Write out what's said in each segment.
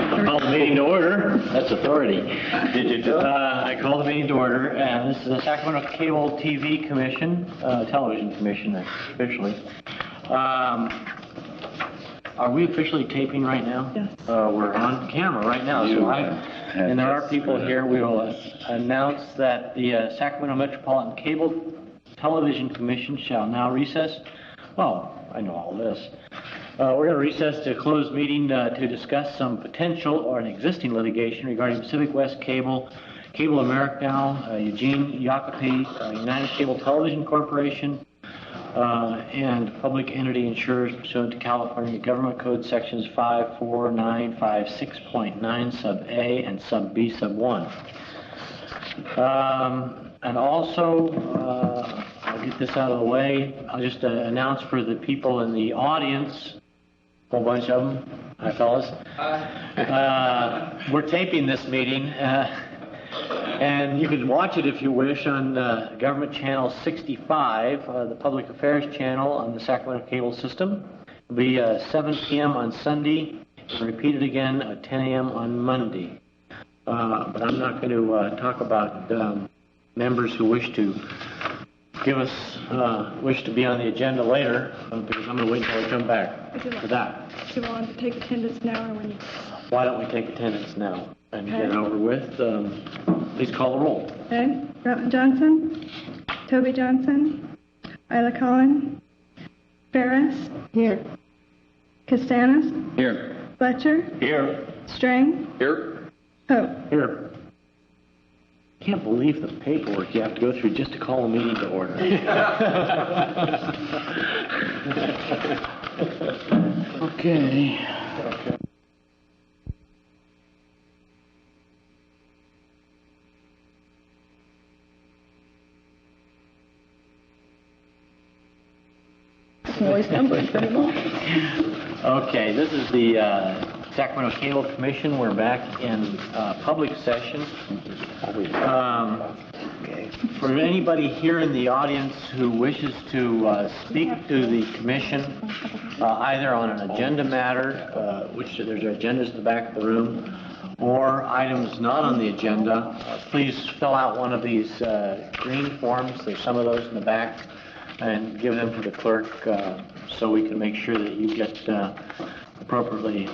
I call the meeting to order. That's authority. Did you do it? I call the meeting to order, and this is the Sacramento Cable TV Commission, Television Commission, officially. Are we officially taping right now? Yes. We're on camera right now, and there are people here. We will announce that the Sacramento Metropolitan Cable Television Commission shall now recess. Oh, I know all this. We're going to recess to a closed meeting to discuss some potential or an existing litigation regarding Pacific West Cable, Cable America, Eugene Jacopi, United Cable Television Corporation, and public entity insurers pursuant to California Government Code sections 54956.9 sub A and sub B sub 1. And also, I'll get this out of the way. I'll just announce for the people in the audience, a whole bunch of them, hi fellas. We're taping this meeting, and you can watch it if you wish on Government Channel 65, the Public Affairs channel on the Sacramento Cable System. It'll be 7 p.m. on Sunday, and repeated again at 10 a.m. on Monday. But I'm not going to talk about members who wish to wish to be on the agenda later, because I'm going to wait until I come back for that. Do you want to take attendance now or when you... Why don't we take attendance now and get it over with? Please call the roll. Okay. Rutland Johnson, Toby Johnson, Isla Collin, Ferris. Here. Castanis. Here. Fletcher. Here. Strang. Here. Pope. Here. I can't believe the paperwork you have to go through just to call a meeting to order. Okay. Always numbers anymore. Okay, this is the Sacramento Cable Commission. We're back in public session. For anybody here in the audience who wishes to speak to the commission, either on an agenda matter, which there's agendas in the back of the room, or items not on the agenda, please fill out one of these green forms. There's some of those in the back, and give them to the clerk so we can make sure that you get appropriately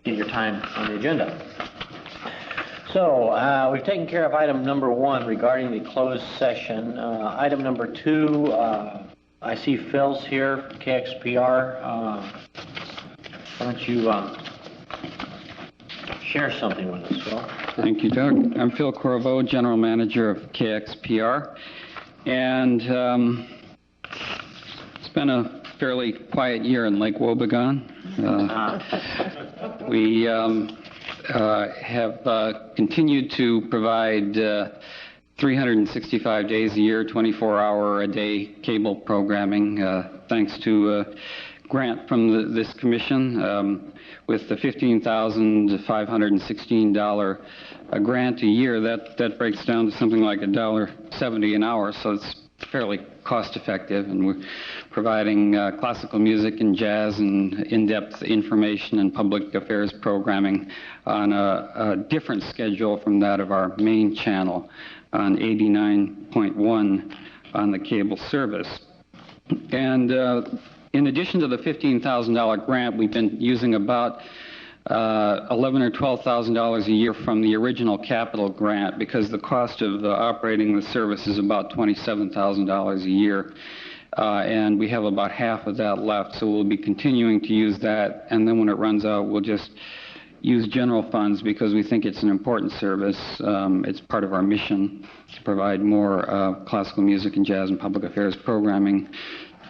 get your time on the agenda. So we've taken care of item number 1 regarding the closed session. Item number 2, I see Phil's here, KXPR. Why don't you share something with us, Phil? Thank you, Doug. I'm Phil Corvo, General Manager of KXPR. And it's been a fairly quiet year in Lake Wobegon. We have continued to provide 365 days a year, 24-hour-a-day cable programming, thanks to a grant from this commission. With the $15,516 grant a year, that breaks down to something like $1.70 an hour, so it's fairly cost-effective, and we're providing classical music and jazz and in-depth information and public affairs programming on a different schedule from that of our main channel on 89.1 on the cable service. And in addition to the $15,000 grant, we've been using about $11,000 or $12,000 a year from the original capital grant, because the cost of operating the service is about $27,000 a year. And we have about half of that left, so we'll be continuing to use that, and then when it runs out, we'll just use general funds because we think it's an important service. It's part of our mission to provide more classical music and jazz and public affairs programming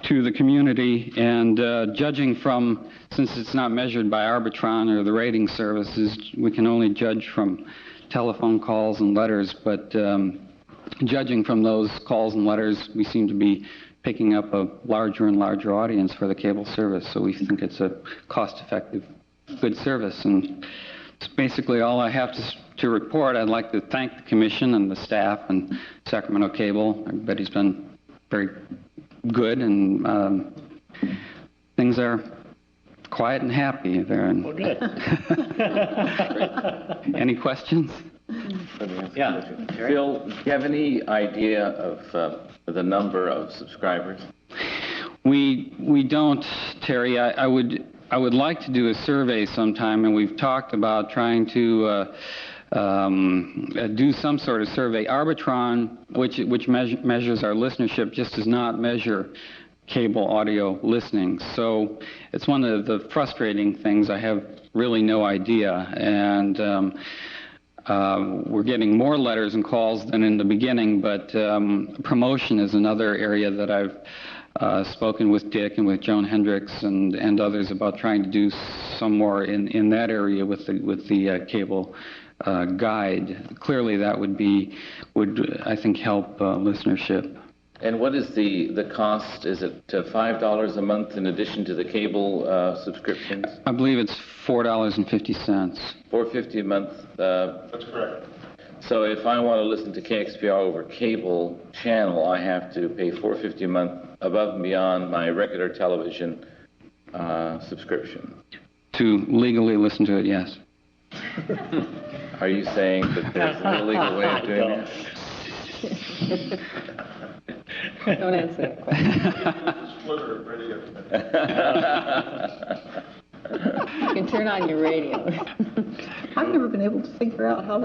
to the community. And judging from, since it's not measured by Arbitron or the rating services, we can only judge from telephone calls and letters, but judging from those calls and letters, we seem to be picking up a larger and larger audience for the cable service, so we think it's a cost-effective, good service. And it's basically all I have to report. I'd like to thank the commission and the staff and Sacramento Cable. Everybody's been very good, and things are quiet and happy there. Well, good. Any questions? Yeah. Terry? Phil, do you have any idea of the number of subscribers? We don't, Terry. I would like to do a survey sometime, and we've talked about trying to do some sort of survey. Arbitron, which measures our listenership, just does not measure cable audio listening. So it's one of the frustrating things. I have really no idea, and we're getting more letters and calls than in the beginning, but promotion is another area that I've spoken with Dick and with Joan Hendricks and others about trying to do some more in that area with the cable guide. Clearly that would I think help listenership. And what is the cost? Is it $5 a month in addition to the cable subscriptions? I believe it's $4.50. $4.50 a month. That's correct. So if I want to listen to KXPR over cable channel, I have to pay $4.50 a month above and beyond my regular television subscription. To legally listen to it, yes. Are you saying that there's an illegal way of doing that? Don't answer that question. You can turn on your radio. I've never been able to figure out how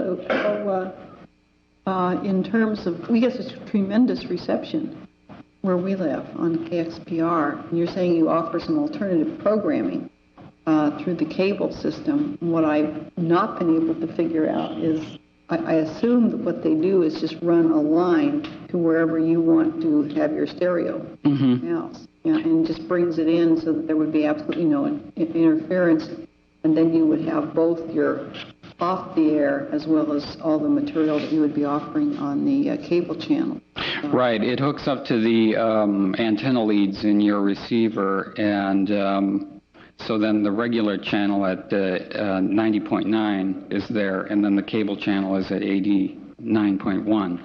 in terms of, we get such tremendous reception where we live on KXPR. And you're saying you offer some alternative programming through the cable system. What I've not been able to figure out is, I assume that what they do is just run a line to wherever you want to have your stereo house. Yeah, and just brings it in so that there would be absolutely no interference. And then you would have both your off the air as well as all the material that you would be offering on the cable channel. Right. It hooks up to the antenna leads in your receiver, and so then the regular channel at 90.9 is there, and then the cable channel is at 89.1.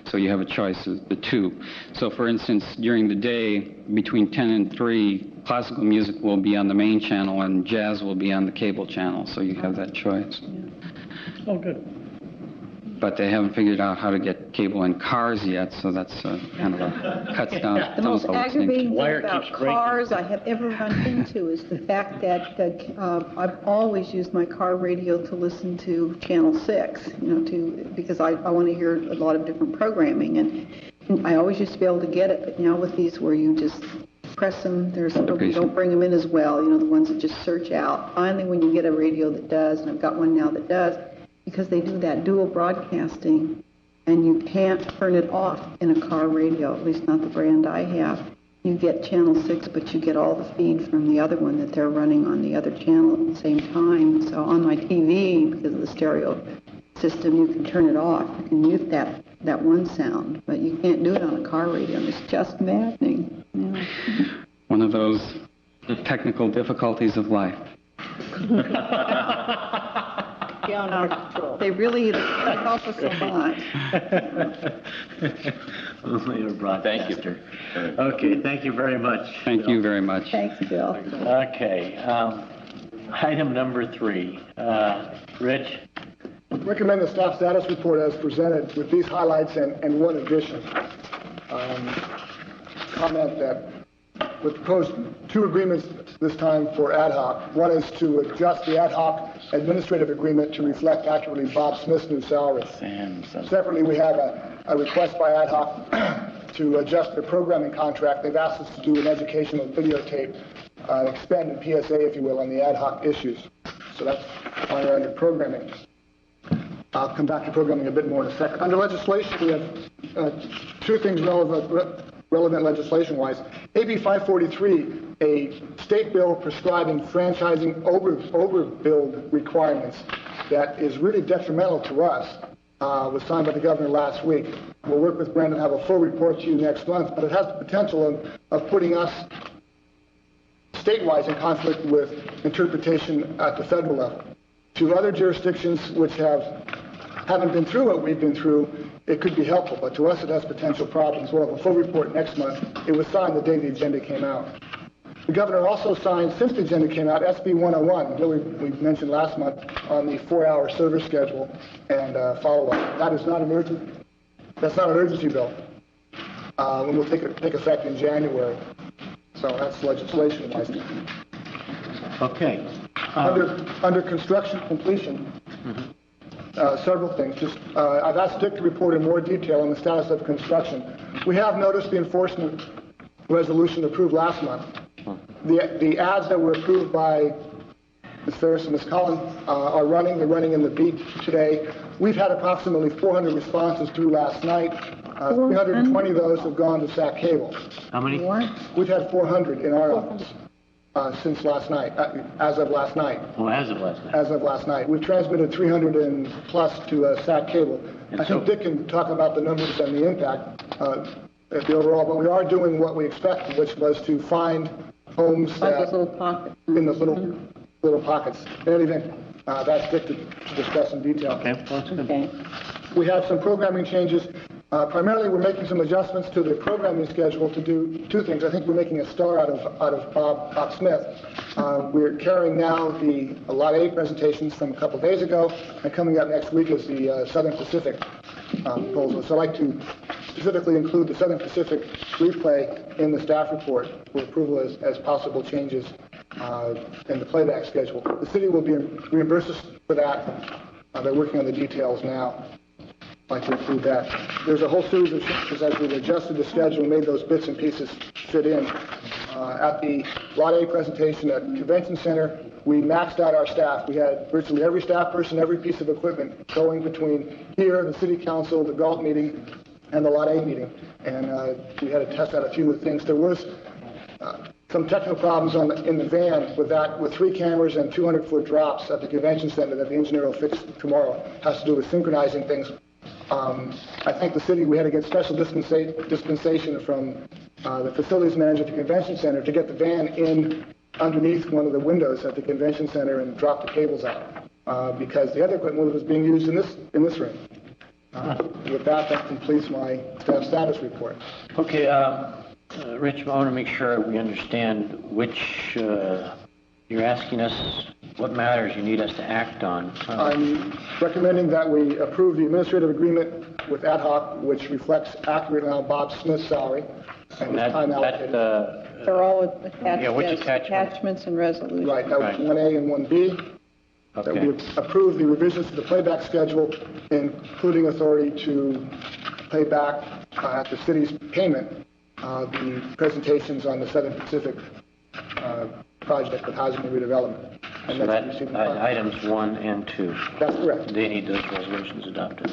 So you have a choice of the two. So for instance, during the day, between 10 and 3, classical music will be on the main channel and jazz will be on the cable channel. So you have that choice. Oh, good. But they haven't figured out how to get cable in cars yet, so that's kind of cuts down. The most aggravating thing about keeps breaking. cars I have ever run into is the fact that I've always used my car radio to listen to Channel 6, because I want to hear a lot of different programming, and I always used to be able to get it, but now with these where you just press them, there's some people who don't bring them in as well, the ones that just search out. Finally, when you get a radio that does, and I've got one now that does, because they do that dual broadcasting, and you can't turn it off in a car radio, at least not the brand I have. You get Channel 6, but you get all the feed from the other one that they're running on the other channel at the same time. So on my TV, because of the stereo system, you can turn it off. You can mute that one sound, but you can't do it on a car radio, and it's just maddening. Yeah. One of those technical difficulties of life. Beyond our control. They really help us a lot. Thank you. Okay, thank you very much. Thank you very much. Thanks, Bill. Okay, item number 3. Rich? Recommend the staff status report as presented with these highlights and one addition. Comment that we proposed 2 agreements this time for ad hoc. One is to adjust the ad hoc administrative agreement to reflect accurately Bob Smith's new salary. Separately, we have a request by ad hoc to adjust their programming contract. They've asked us to do an educational videotape, an expanded PSA, if you will, on the ad hoc issues. So that's why we're under programming. I'll come back to programming a bit more in a second. Under legislation, we have 2 things relevant legislation-wise. AB 543, a state bill prescribing franchising overbuild requirements that is really detrimental to us, was signed by the governor last week. We'll work with Brandon to have a full report to you next month, but it has the potential of putting us statewide in conflict with interpretation at the federal level. To other jurisdictions which haven't been through what we've been through, it could be helpful, but to us it has potential problems. We'll have a full report next month. It was signed the day the agenda came out. The governor also signed, since the agenda came out, SB 101, bill we mentioned last month, on the 4-hour service schedule and follow-up. That is not an urgent. That's not an urgency bill. It will take effect in January. So that's legislation. Okay. Under construction completion, several things. I've asked Dick to report in more detail on the status of construction. We have noticed the enforcement resolution approved last month. The ads that were approved by Ms. Ferris and Ms. Collins are running. They're running in the beat today. We've had approximately 400 responses through last night. 320 of those have gone to SAC Cable. How many? We've had 400 in our office since last night, as of last night. Oh, as of last night. As of last night. We've transmitted 300 and plus to SAC Cable. I think Dick can talk about the numbers and the impact at the overall, but we are doing what we expected, which was to find homes Like those little pockets. in those little pockets. In any event, that's Dick to discuss in detail. Okay, well, that's good. Okay. We have some programming changes. Primarily, we're making some adjustments to the programming schedule to do two things. I think we're making a star out of Bob Smith. We're carrying now the Lot A presentations from a couple days ago, and coming up next week is the Southern Pacific proposal. So I'd like to specifically include the Southern Pacific replay in the staff report for approval as possible changes in the playback schedule. The city will be reimburse us for that. They're working on the details now. I'd like to include that. There's a whole series of changes as we've adjusted the schedule and made those bits and pieces fit in. At the Lot A presentation at Convention Center, we maxed out our staff. We had virtually every staff person, every piece of equipment going between here, the City Council, the golf meeting, and the Lot A meeting. And we had to test out a few new things. There was some technical problems in the van with 3 cameras and 200-foot drops at the Convention Center that the engineer will fix tomorrow. It has to do with synchronizing things. I think the city, we had to get special dispensation from the facilities manager at the Convention Center to get the van in underneath one of the windows at the Convention Center and drop the cables out because the other equipment was being used in this room. With that completes my staff status report. Okay, Rich, I want to make sure we understand which you're asking us what matters you need us to act on. I'm recommending that we approve the administrative agreement with ad hoc, which reflects accurately now Bob Smith's salary and his time allocated. They're all attached Yeah, which as attachments and resolutions. Right, that was 1A and 1B. That Okay. we approve the revisions to the playback schedule, including authority to pay back at the city's payment the presentations on the Southern Pacific project with housing and redevelopment. And So that's that receiving funds. items 1 and 2. That's correct. They need those resolutions adopted.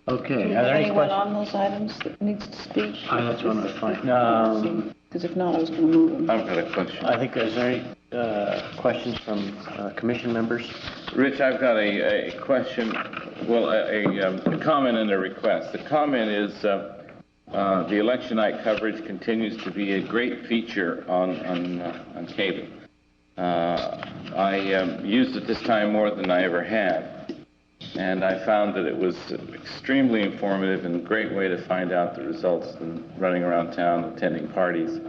Okay, Do you are have there any anyone questions? on those items that needs to speak? That's what I'm going to find. Because if not, I was going to move them. I've got a question. I think, is there any questions from commission members? Rich, I've got a question, well, a comment and a request. The comment is the election night coverage continues to be a great feature on cable. I used it this time more than I ever had, and I found that it was extremely informative and a great way to find out the results than running around town attending parties.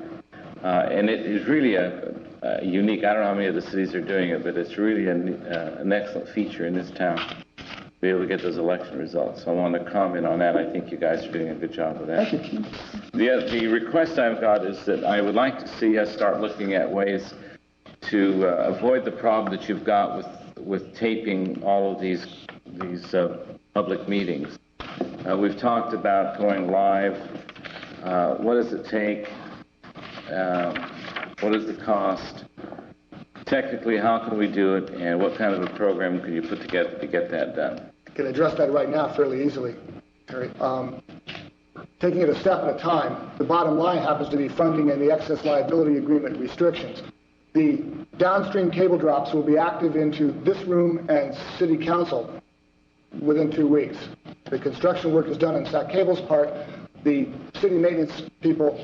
And it is really a unique, I don't know how many of the cities are doing it, but it's really an excellent feature in this town to be able to get those election results. So I want to comment on that. I think you guys are doing a good job with that. The request I've got is that I would like to see us start looking at ways to avoid the problem that you've got with taping all of these public meetings. We've talked about going live. What does it take? What is the cost? Technically, how can we do it? And what kind of a program can you put together to get that done? I can address that right now fairly easily, Terry. Taking it a step at a time, the bottom line happens to be funding and the excess liability agreement restrictions. The downstream cable drops will be active into this room and city council within 2 weeks. The construction work is done on SAC Cable's part. The city maintenance people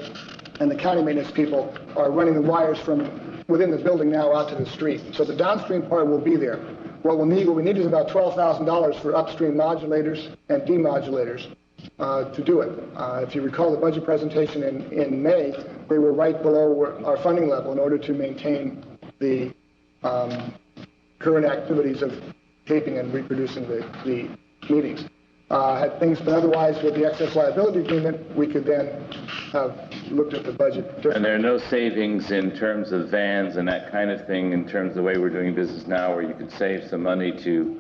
and the county maintenance people are running the wires from within the building now out to the street. So the downstream part will be there. What we need is about $12,000 for upstream modulators and demodulators. to do it. If you recall the budget presentation in May, they were right below our funding level in order to maintain the current activities of taping and reproducing the meetings. Had things been otherwise with the excess liability agreement, we could then have looked at the budget differently. And there are no savings in terms of vans and that kind of thing in terms of the way we're doing business now, where you could save some money to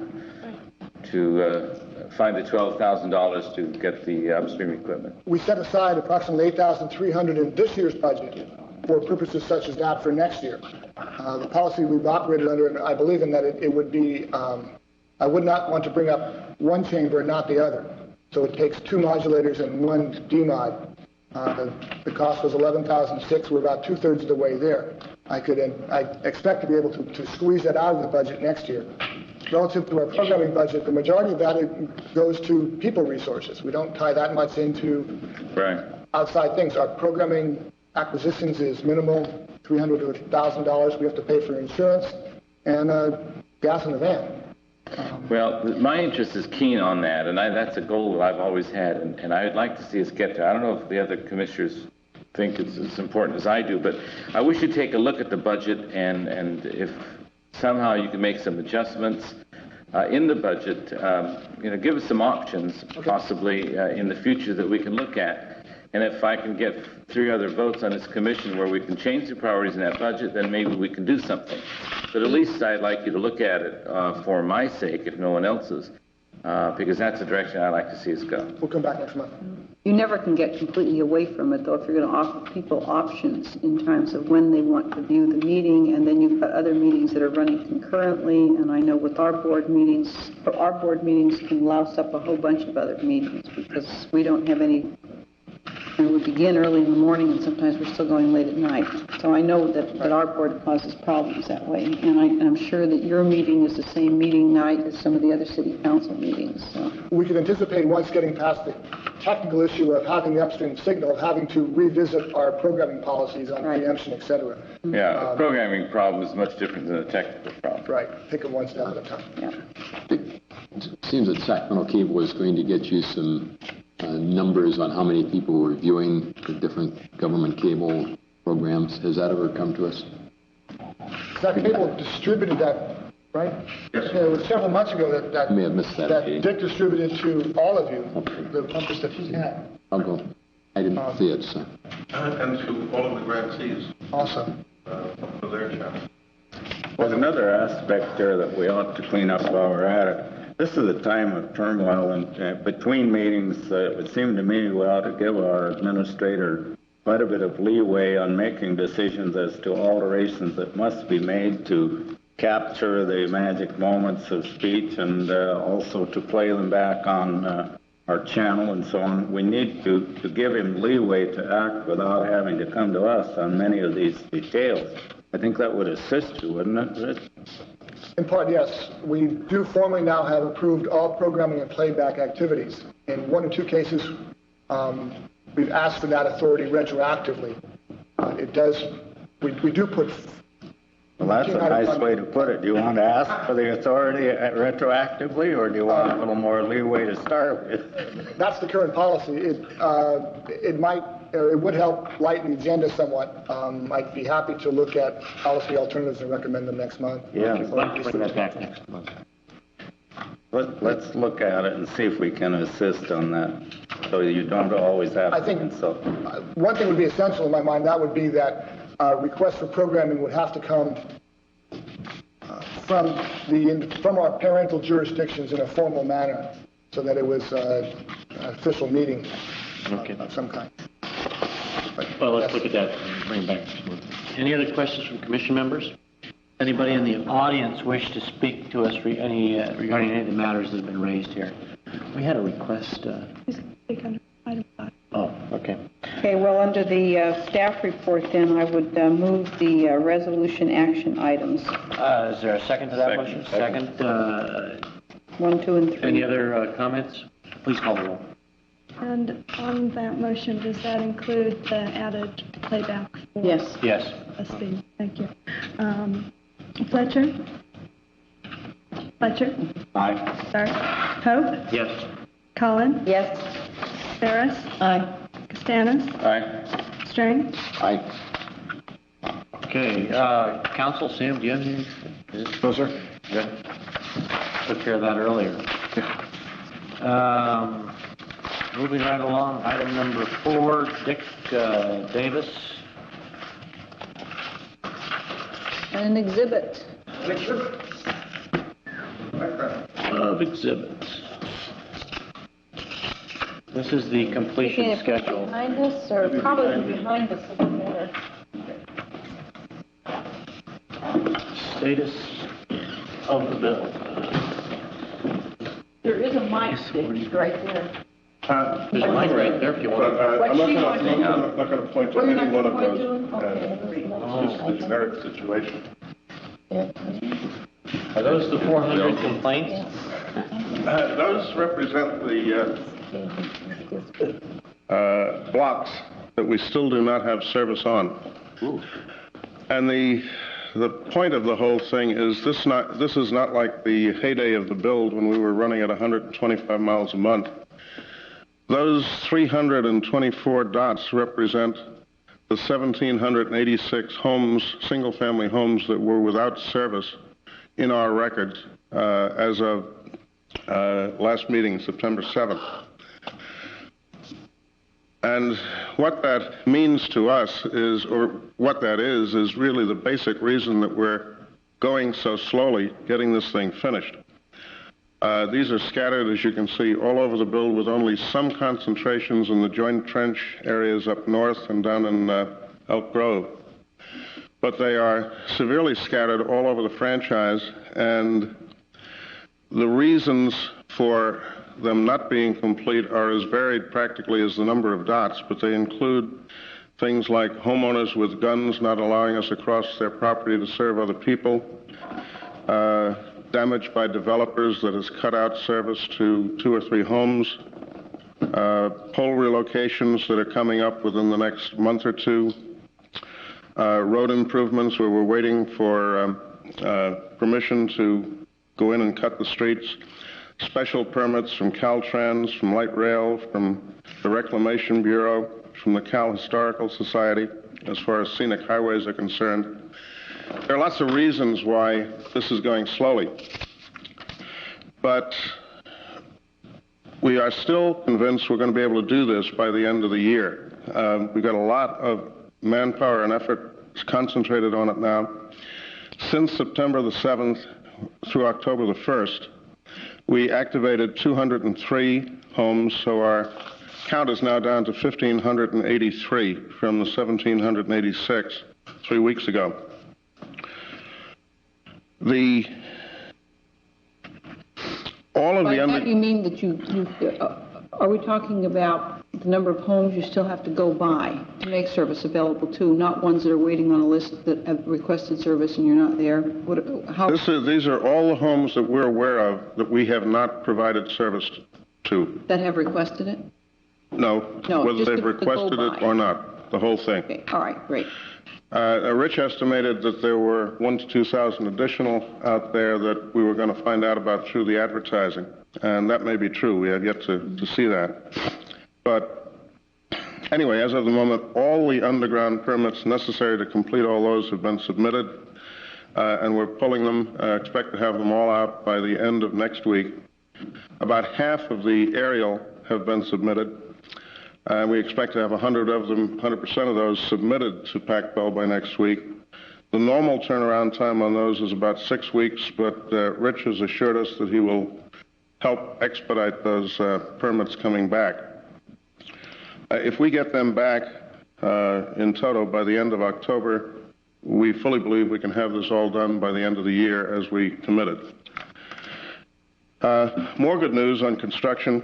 find the $12,000 to get the upstream equipment. We set aside approximately $8,300 in this year's budget for purposes such as that for next year. The policy we've operated under, and I believe in that it would be, I would not want to bring up one chamber and not the other. So it takes 2 modulators and 1 DMOD. The cost was $11,600. We're about 2/3 of the way there. I expect to be able to squeeze that out of the budget next year. Relative to our programming budget, the majority of that goes to people resources. We don't tie that much into outside things. Our programming acquisitions is minimal, $300 to $1,000. We have to pay for insurance and gas in the van. Well, my interest is keen on that, and that's a goal that I've always had, and I would like to see us get there. I don't know if the other commissioners think it's as important as I do, but I wish you'd take a look at the budget, and if somehow you can make some adjustments in the budget, give us some options possibly in the future that we can look at. And if I can get 3 other votes on this commission where we can change the priorities in that budget, then maybe we can do something. But at least I'd like you to look at it for my sake, if no one else's, because that's the direction I'd like to see us go. We'll come back next month. You never can get completely away from it, though, if you're going to offer people options in terms of when they want to view the meeting, and then you've got other meetings that are running concurrently, and I know with our board meetings can louse up a whole bunch of other meetings because we don't have any. And we begin early in the morning, and sometimes we're still going late at night. So I know that our board causes problems that way, and I'm sure that your meeting is the same meeting night as some of the other city council meetings. So. We can anticipate once getting past the technical issue of having the upstream signal, having to revisit our programming policies on preemption, et cetera. Yeah, a programming problem is much different than a technical problem. Right, take it one step at a time. Yeah. It seems that Sacramento Cable was going to get you some numbers on how many people were viewing the different government cable programs. Has that ever come to us? Sacramento Cable distributed that, right? Yes. It was several months ago that may have missed that. Dick distributed to all of you the numbers that he had. I'll go. I didn't see it, so. And to all of the grantees. Awesome. For their channel. There's another aspect there that we ought to clean up while we're at it. This is a time of turmoil, and between meetings, it would seem to me we ought to give our administrator quite a bit of leeway on making decisions as to alterations that must be made to capture the magic moments of speech and also to play them back on our channel and so on. We need to give him leeway to act without having to come to us on many of these details. I think that would assist you, wouldn't it, Rich? In part, yes. We do formally now have approved all programming and playback activities. In 1 or 2 cases, we've asked for that authority retroactively. We do put... Well, that's a nice way to put it. Do you want to ask for the authority retroactively, or do you want a little more leeway to start with? That's the current policy. It would help lighten the agenda somewhat. I'd be happy to look at policy alternatives and recommend them next month. Yeah. Let's bring that back next month. Let's look at it and see if we can assist on that, so you don't always have to consult. One thing would be essential in my mind. That would be that requests for programming would have to come from our parental jurisdictions in a formal manner, so that it was an official meeting of some kind. Well, let's look at that and bring it back next month. Any other questions from commission members? Anybody in the audience wish to speak to us regarding any of the matters that have been raised here? We had a request. Oh, okay. Okay, well, under the staff report, then, I would move the resolution action items. Is there a second to that motion? Second. 1, 2, and 3. Any other comments? Please call the roll. And on that motion, does that include the added playback? For Yes. Yes. SB? Thank you. Fletcher? Fletcher? Aye. Stark? Pope? Yes. Cullen? Yes. Barris. Aye. Castanis. Aye. Strang. Aye. Okay, Council, Sam, do you have anything? No, sir. Good. Took care of that earlier. Moving right along, item number 4, Dick Davis. An exhibit. Of exhibits. This is the completion schedule. Behind us, or probably behind us a little better. Status of the bill. There is a mic stick right there. There's a mic right there if you want. I'm What she not wants. going to point to We're not any one of going those. to? Okay. It's just a generic situation. Are those the 400 complaints? Those represent the blocks that we still do not have service on. And the point of the whole thing is this is not like the heyday of the build when we were running at 125 miles a month. Those 324 dots represent the 1,786 homes, single-family homes that were without service in our records as of last meeting, September 7th. And what that means to us is, or what that is really the basic reason that we're going so slowly, getting this thing finished. These are scattered, as you can see, all over the build with only some concentrations in the joint trench areas up north and down in Elk Grove. But they are severely scattered all over the franchise, and the reasons for them not being complete are as varied practically as the number of dots, but they include things like homeowners with guns not allowing us across their property to serve other people, damage by developers that has cut out service to 2 or 3 homes, pole relocations that are coming up within the next month or 2, road improvements where we're waiting for permission to go in and cut the streets, special permits from Caltrans, from Light Rail, from the Reclamation Bureau, from the Cal Historical Society, as far as scenic highways are concerned. There are lots of reasons why this is going slowly, but we are still convinced we're going to be able to do this by the end of the year. We've got a lot of manpower and effort concentrated on it now. Since September the 7th through October the 1st, we activated 203 homes, so our count is now down to 1,583 from the 1,786 3 weeks ago. By that you mean that are we talking about the number of homes you still have to go by to make service available to, not ones that are waiting on a list that have requested service and you're not there? These are all the homes that we're aware of that we have not provided service to. That have requested it? No, whether they've requested it or not, the whole thing. Okay, all right, great. Rich estimated that there were 1,000 to 2,000 additional out there that we were going to find out about through the advertising, and that may be true. We have yet to see that. But anyway, as of the moment, all the underground permits necessary to complete all those have been submitted, and we're pulling them. Expect to have them all out by the end of next week. About half of the aerial have been submitted. We expect to have 100 of them, 100% of those submitted to PacBell by next week. The normal turnaround time on those is about 6 weeks, but Rich has assured us that he will help expedite those permits coming back. If we get them back in total by the end of October, we fully believe we can have this all done by the end of the year as we committed. More good news on construction.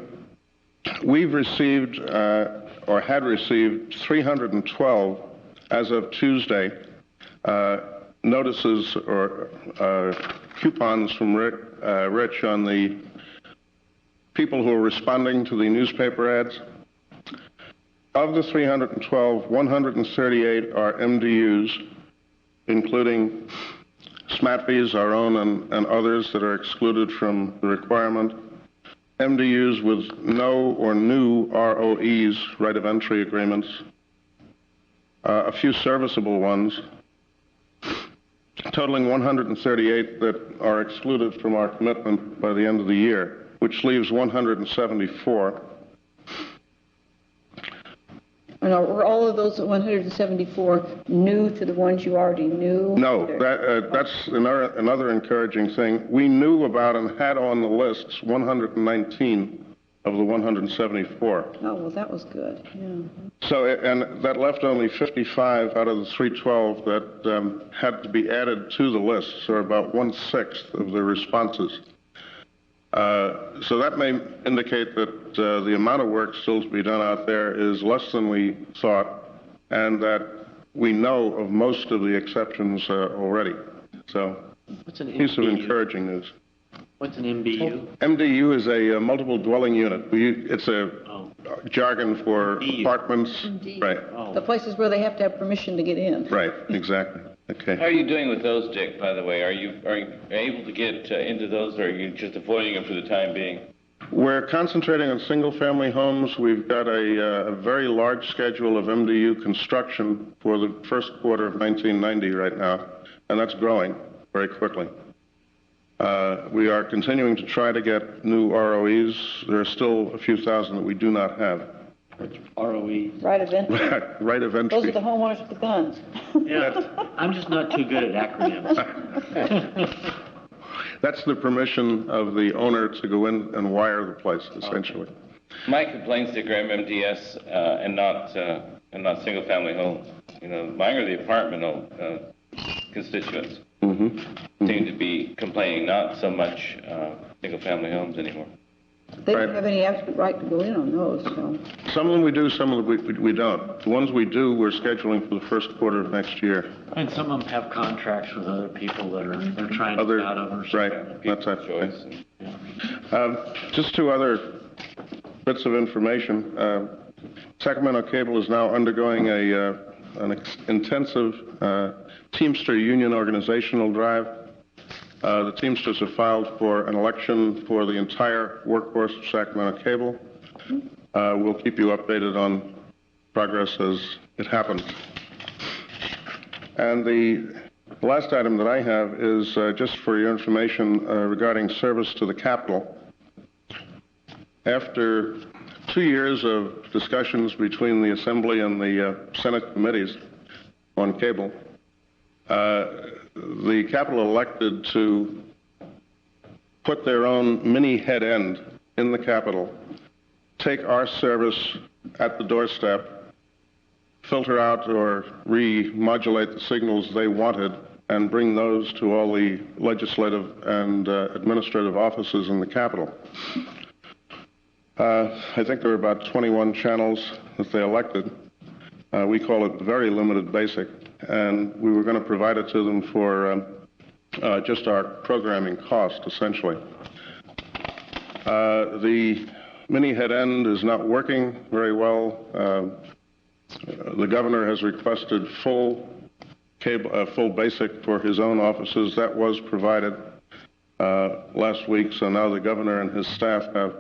We've received, or had received, 312, as of Tuesday, notices or coupons from Rich on the people who are responding to the newspaper ads. Of the 312, 138 are MDUs, including SMATVs, our own, and others that are excluded from the requirement. MDUs with no or new ROEs, right of entry agreements, a few serviceable ones, totaling 138 that are excluded from our commitment by the end of the year, which leaves 174. And are all of those 174 new to the ones you already knew? No, that's another encouraging thing. We knew about and had on the lists 119 of the 174. Oh, well, that was good, yeah. So, and that left only 55 out of the 312 that had to be added to the list, so about 1/6 of the responses. So that may indicate that the amount of work still to be done out there is less than we thought, and that we know of most of the exceptions already. So, What's an piece of MDU? encouraging news. What's an MBU? MDU is a multiple dwelling unit. It's a jargon for apartments. Right. The places where they have to have permission to get in. Right. Exactly. Okay. How are you doing with those, Dick, by the way? Are you able to get into those, or are you just avoiding them for the time being? We're concentrating on single-family homes. We've got a very large schedule of MDU construction for the first quarter of 1990 right now, and that's growing very quickly. We are continuing to try to get new ROEs. There are still a few thousand that we do not have. ROE. Right of entry. Right of entry. Those are the homeowners with the guns. Yeah, I'm just not too good at acronyms. That's the permission of the owner to go in and wire the place, essentially. My complaints to Graham MDS and not single-family homes. You know, mine are the apartment constituents. Seem to be complaining, not so much single-family homes anymore. They don't have any absolute right to go in on those, so. Some of them we do, some of them we don't. The ones we do, we're scheduling for the first quarter of next year. And some of them have contracts with other people that they're trying to get out of. Or right, that's that choice. Just two other bits of information. Sacramento Cable is now undergoing an intensive Teamster union organizational drive. The Teamsters have filed for an election for the entire workforce of Sacramento Cable. We'll keep you updated on progress as it happens. And the last item that I have is just for your information regarding service to the Capitol. After 2 years of discussions between the Assembly and the Senate committees on cable, the Capitol elected to put their own mini head end in the Capitol, take our service at the doorstep, filter out or remodulate the signals they wanted, and bring those to all the legislative and administrative offices in the Capitol. I think there were about 21 channels that they elected. We call it very limited basic, and we were going to provide it to them for just our programming cost, essentially. The mini head end is not working very well. The governor has requested full basic for his own offices. That was provided last week, so now the governor and his staff have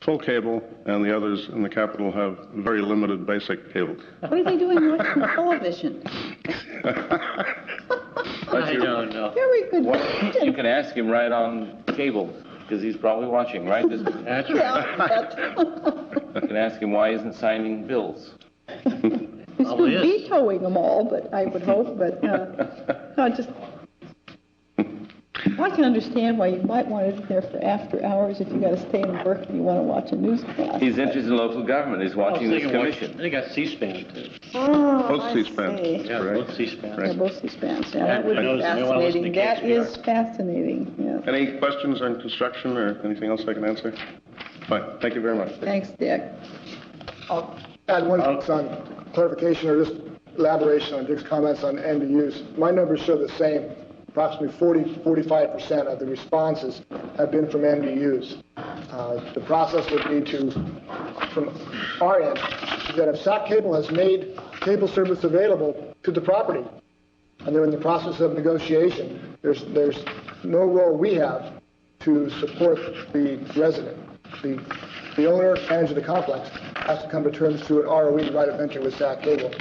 full cable, and the others in the Capitol have very limited basic cable. What are they doing watching television? I don't know. Very good Well, question. you can ask him right on cable, because he's probably watching, right? That's right. Yeah, You can ask him why he isn't signing bills. He's Probably is. vetoing them all, but I would hope, but I just, I can understand why you might want it in there for after hours if you got to stay and work and you want to watch a newscast. He's interested in local government. He's watching this commission. They got C-SPAN too. Oh, Both I C-SPAN. see. Yeah, Right. both C-SPAN. Yeah, both C-SPANs. Yeah, that would I be noticed they wanna listen to fascinating. That KXPR. is fascinating, yeah. Any questions on construction or anything else I can answer? Fine. Thank you very much. Thanks, Dick. I'll add one piece on clarification or just elaboration on Dick's comments on MDUs. My numbers show the same. Approximately 45% of the responses have been from MDUs. The process would be to, from our end, is that if Sac Cable has made cable service available to the property, and they're in the process of negotiation, there's no role we have to support the resident. the owner, manager of the complex, has to come to terms through an ROE, right of entry with Sac Cable.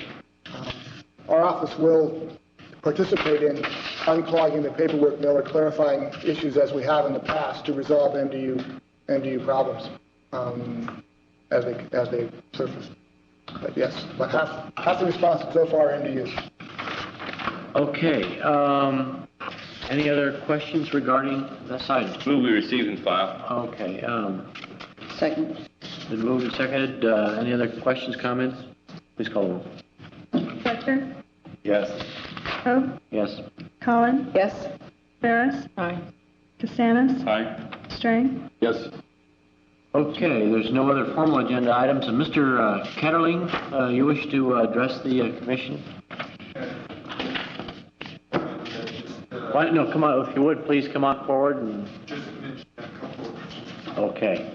Our office will participate in unclogging the paperwork mill or clarifying issues as we have in the past to resolve MDU problems as they surface. But yes, but half the responses so far are MDUs. Okay. Any other questions regarding this item? Move we receive and file. Okay. Second. Been moved and seconded. Any other questions, comments? Please call the roll. Fletcher? Yes. Poe? Yes. Collins? Yes. Ferris? Aye. Casanis? Aye. Strang? Yes. Okay, there's no other formal agenda items. And Mr. Ketterling, you wish to address the commission? Why, no, come on, if you would, please come on forward. And... Okay.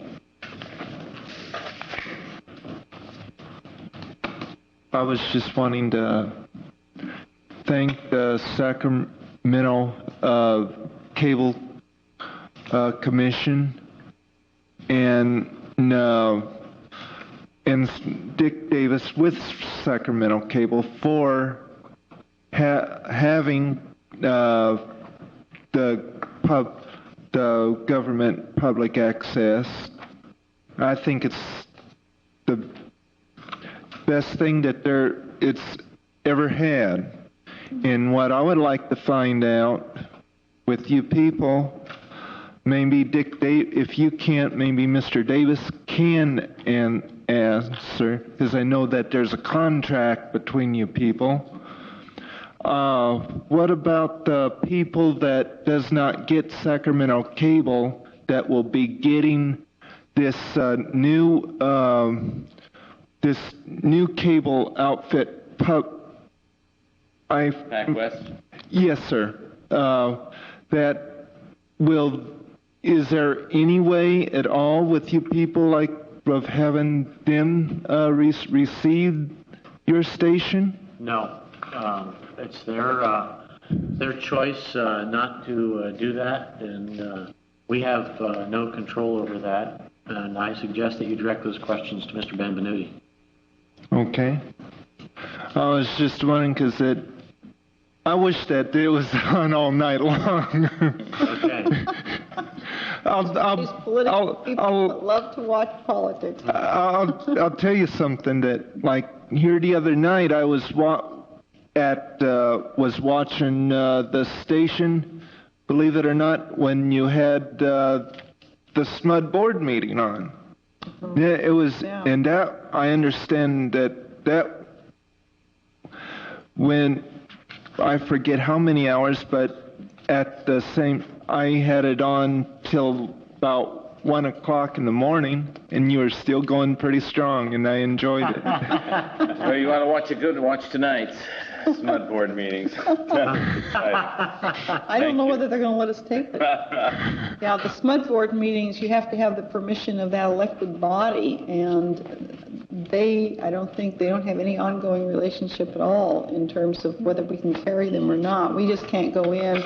I was just wanting to thank the Sacramento Cable Commission and Dick Davis with Sacramento Cable for having the government public access. I think it's the best thing that it's ever had. And what I would like to find out with you people, maybe Dick if you can't, maybe Mr. Davis can answer, because I know that there's a contract between you people. What about the people that does not get Sacramento Cable that will be getting this new cable outfit? Back west? Yes, sir. Is there any way at all with you people of having them receive your station? No. It's their choice not to do that, and we have no control over that. And I suggest that you direct those questions to Mr. Benvenuti. Okay. I was just wondering because I wish that it was on all night long. Okay. These political people that love to watch politics. I'll tell you something that, like, here the other night I was watching the station, believe it or not, when you had the SMUD board meeting on. Yeah, it was, and that I understand that when I forget how many hours, but at the same, I had it on till about 1 o'clock in the morning, and you were still going pretty strong, and I enjoyed it. Well, you want to watch it good, watch tonight's SMUD board meetings. I don't know whether they're going to let us take it. Yeah, the SMUD board meetings, you have to have the permission of that elected body, and I don't think they don't have any ongoing relationship at all in terms of whether we can carry them or not. We just can't go in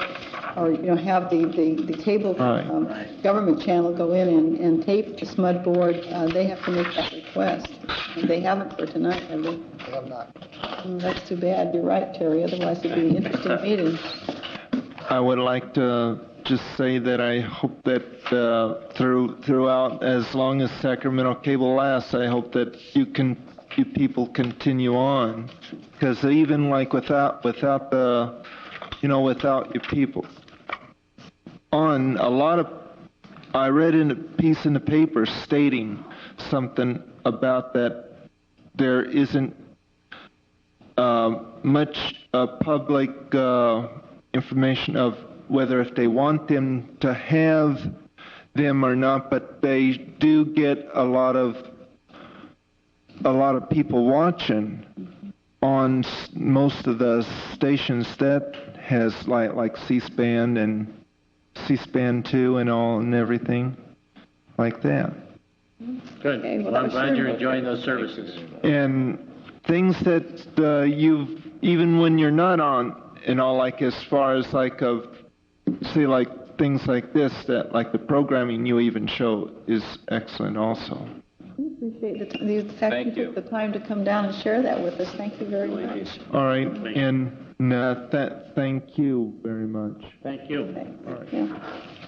or have the cable government channel go in and tape the SMUD board. They have to make that request. And they haven't for tonight, have they? They have not. That's too bad. You're right, Terry. Otherwise, it'd be an interesting meeting. I would like to just say that I hope that throughout, as long as Sacramento Cable lasts, I hope that you people continue on, because even like without your people on, a lot of, I read in a piece in the paper stating something about that there isn't much public information of whether if they want them to have them or not, but they do get a lot of people watching on most of the stations that has like C-SPAN and C-SPAN 2 and all and everything like that. Good. Okay, well, I'm glad you're enjoying those services. And things that even when you're not on and all, like as far as like of, say like things like this, that like the programming you even show is excellent also. We appreciate the fact Thank you you. took the time to come down and share that with us. Thank you very much. All right, and thank you very much. Thank you. Yeah.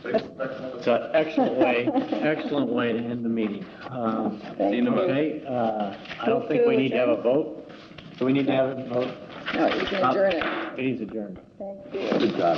It's an excellent way to end the meeting. Okay, I don't think we need to have a vote. Do we need to have a vote? No, you can adjourn it. It is adjourned. Thank you. Good job.